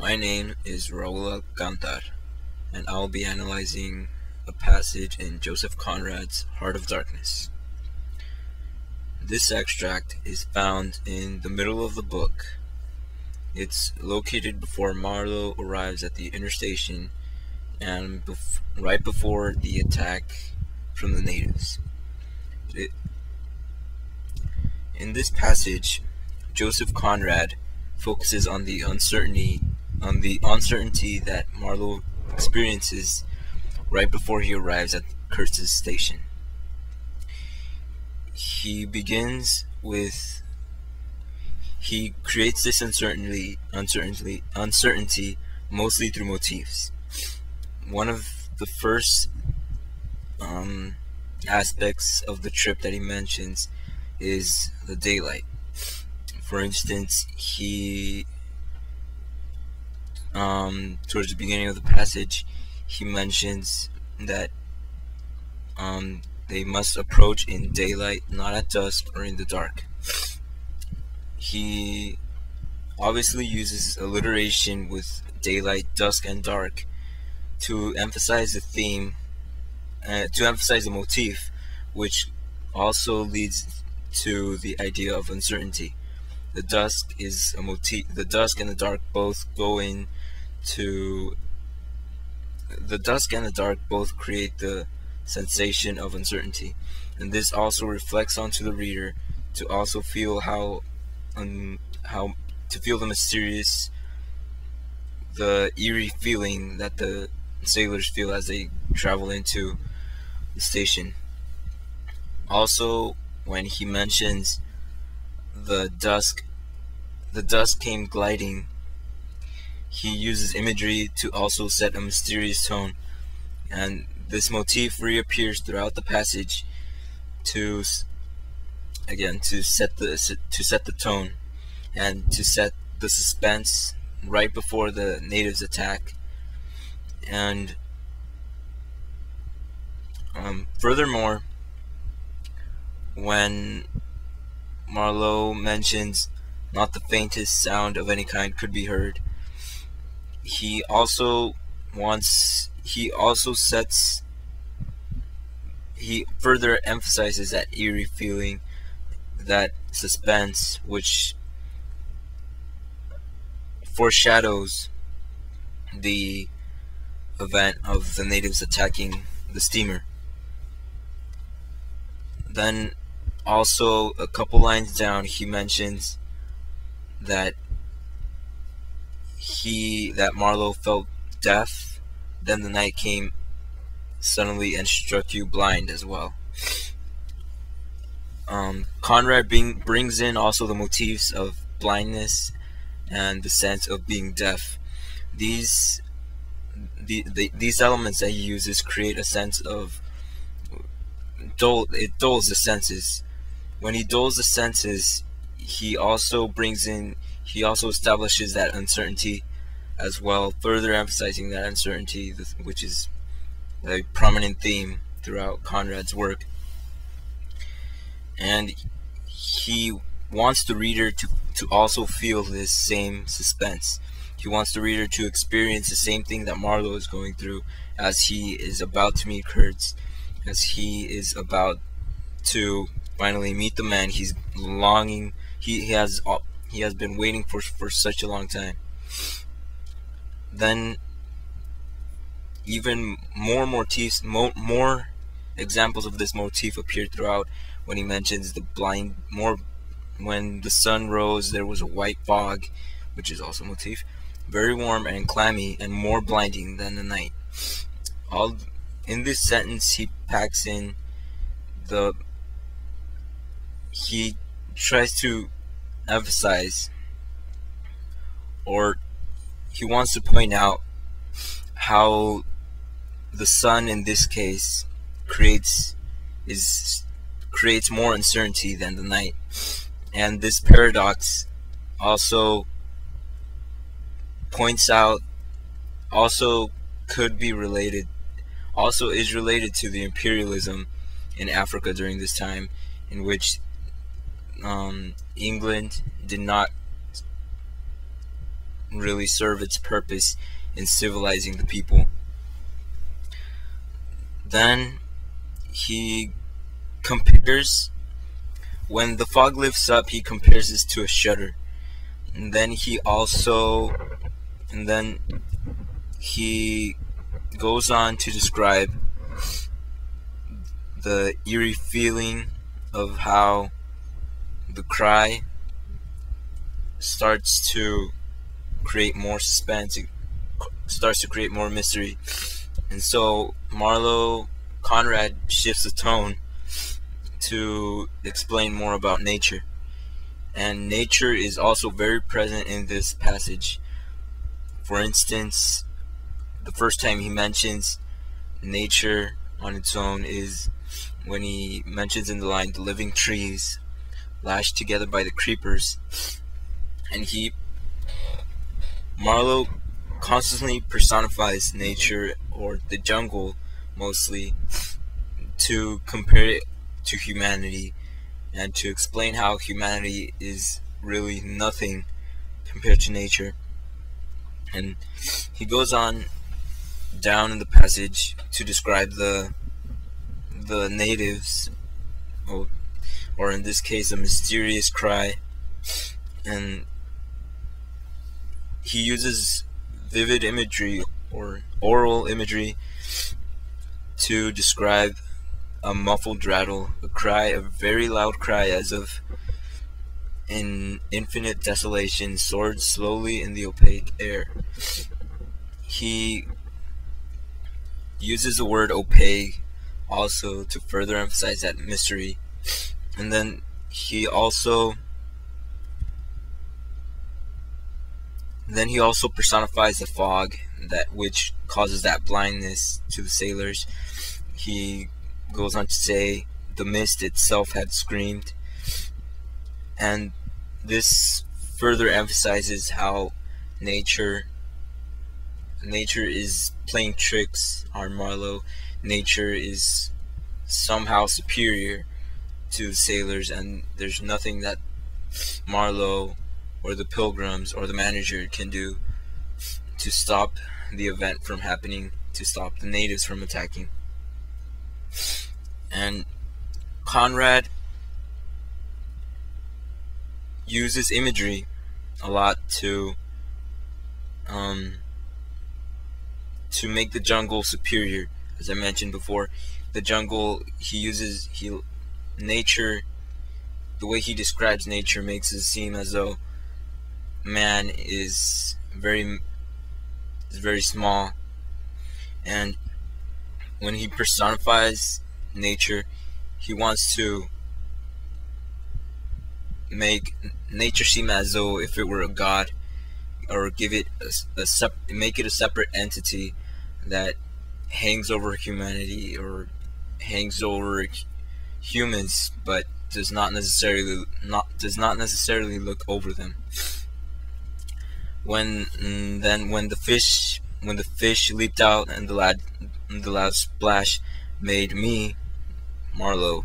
My name is Raul Alcantar, and I'll be analyzing a passage in Joseph Conrad's Heart of Darkness. This extract is found in the middle of the book. It's located before Marlowe arrives at the interstation and right before the attack from the natives. In this passage, Joseph Conrad focuses on the uncertainty that Marlowe experiences right before he arrives at Kurtz's station. He begins with he creates this uncertainty mostly through motifs. One of the first aspects of the trip that he mentions is the daylight. For instance, he towards the beginning of the passage, he mentions that they must approach in daylight, not at dusk or in the dark. He obviously uses alliteration with daylight, dusk, and dark to emphasize the theme, to emphasize the motif, which also leads to the idea of uncertainty. The dusk is a motif. The dusk and the dark both go into the dusk and the dark both create the sensation of uncertainty, and this also reflects onto the reader to also feel how to feel the mysterious, the eerie feeling that the sailors feel as they travel into the station. Also, when he mentions the dusk came gliding, he uses imagery to also set a mysterious tone, and this motif reappears throughout the passage to set the tone and to set the suspense right before the natives attack. And furthermore, when Marlowe mentions not the faintest sound of any kind could be heard, he further emphasizes that eerie feeling, that suspense, which foreshadows the event of the natives attacking the steamer. Then also a couple lines down, he mentions that Marlowe felt deaf, then the night came suddenly and struck you blind as well. Conrad brings in also the motifs of blindness and the sense of being deaf. These elements that he uses create a sense of it dulls the senses. When he dulls the senses, he also establishes that uncertainty as well, further emphasizing that uncertainty, which is a prominent theme throughout Conrad's work. And he wants the reader to also feel this same suspense. He wants the reader to experience the same thing that Marlowe is going through as he is about to meet Kurtz, as he is about to finally meet the man he's longing. He has been waiting for such a long time. Then even more motifs, more examples of this motif appear throughout. When he mentions when the sun rose, there was a white fog, which is also a motif, very warm and clammy and more blinding than the night. All in this sentence, he packs in he tries to emphasize, or he wants to point out how the sun in this case creates more uncertainty than the night. And this paradox also points out, also is related to the imperialism in Africa during this time, in which England did not really serve its purpose in civilizing the people. Then he compares, when the fog lifts up, he compares this to a shutter. And then he goes on to describe the eerie feeling of how the cry starts to create more suspense, it starts to create more mystery. And so Conrad shifts the tone to explain more about nature. And nature is also very present in this passage. For instance, the first time he mentions nature on its own is when he mentions in the line, the living trees lashed together by the creepers. And Marlowe constantly personifies nature, or the jungle mostly, to compare it to humanity and to explain how humanity is really nothing compared to nature. And he goes on down in the passage to describe the natives, or in this case a mysterious cry, and he uses vivid imagery or oral imagery to describe a muffled rattle, a cry, a very loud cry, as of in infinite desolation soared slowly in the opaque air. He uses the word opaque also to further emphasize that mystery. And then he also personifies the fog, that which causes that blindness to the sailors. He goes on to say the mist itself had screamed, and this further emphasizes how nature is playing tricks on Marlowe. Nature is somehow superior to the sailors, and there's nothing that Marlowe or the pilgrims or the manager can do to stop the event from happening, to stop the natives from attacking. And Conrad uses imagery a lot to make the jungle superior. As I mentioned before, the jungle, nature, the way he describes nature makes it seem as though man is very small. And when he personifies nature, he wants to make nature seem as though if it were a god, or give it make it a separate entity that hangs over humanity or hangs over humans, but does not necessarily look over them. When the fish leaped out and the loud splash made me, Marlowe,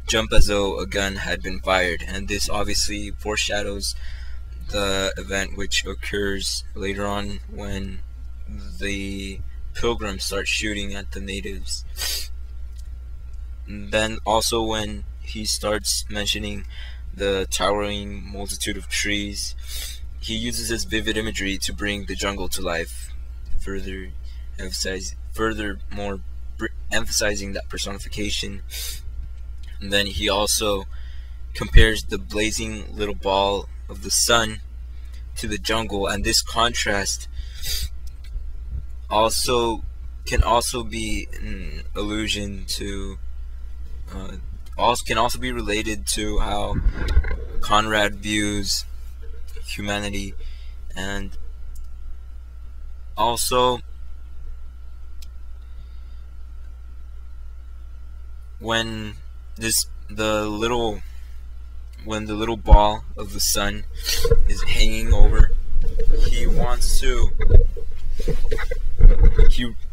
jump as though a gun had been fired. And this obviously foreshadows the event which occurs later on when the pilgrims start shooting at the natives. And then also when he starts mentioning the towering multitude of trees, he uses this vivid imagery to bring the jungle to life, emphasizing that personification. And then he also compares the blazing little ball of the sun to the jungle, and this contrast can also be an allusion to can also be related to how Conrad views humanity. And also when the little ball of the sun is hanging over, he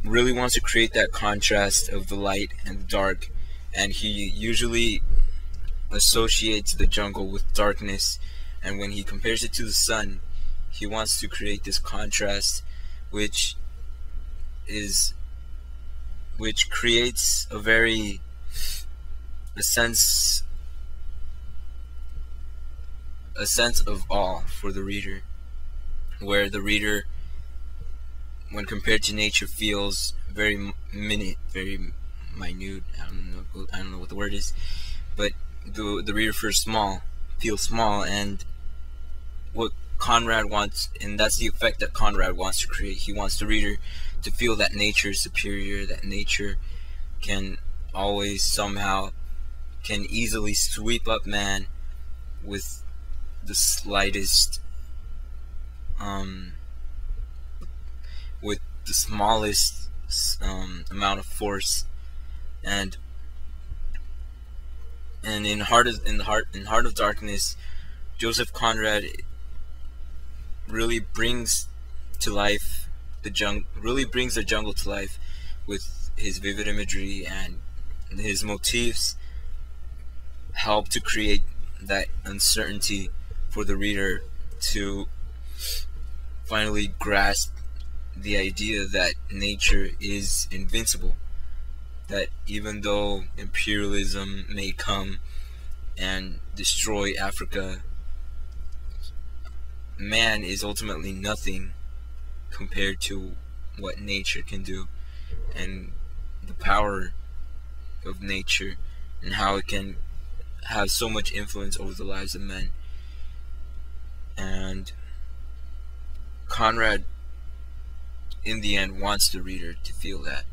really wants to create that contrast of the light and the dark, and he usually associates the jungle with darkness. And when he compares it to the sun, he wants to create this contrast, which is which creates a sense a sense of awe for the reader, where the reader, when compared to nature, feels very minute. I don't know what the word is, but the reader feels small, and what Conrad wants, and that's the effect that Conrad wants to create. He wants the reader to feel that nature is superior, that nature can always somehow can easily sweep up man with the slightest with the smallest amount of force. And in Heart of Darkness, Joseph Conrad really brings to life really brings the jungle to life with his vivid imagery, and his motifs help to create that uncertainty for the reader to finally grasp the idea that nature is invincible, that even though imperialism may come and destroy Africa, man is ultimately nothing compared to what nature can do, and the power of nature, and how it can have so much influence over the lives of men. And Conrad, in the end, wants the reader to feel that.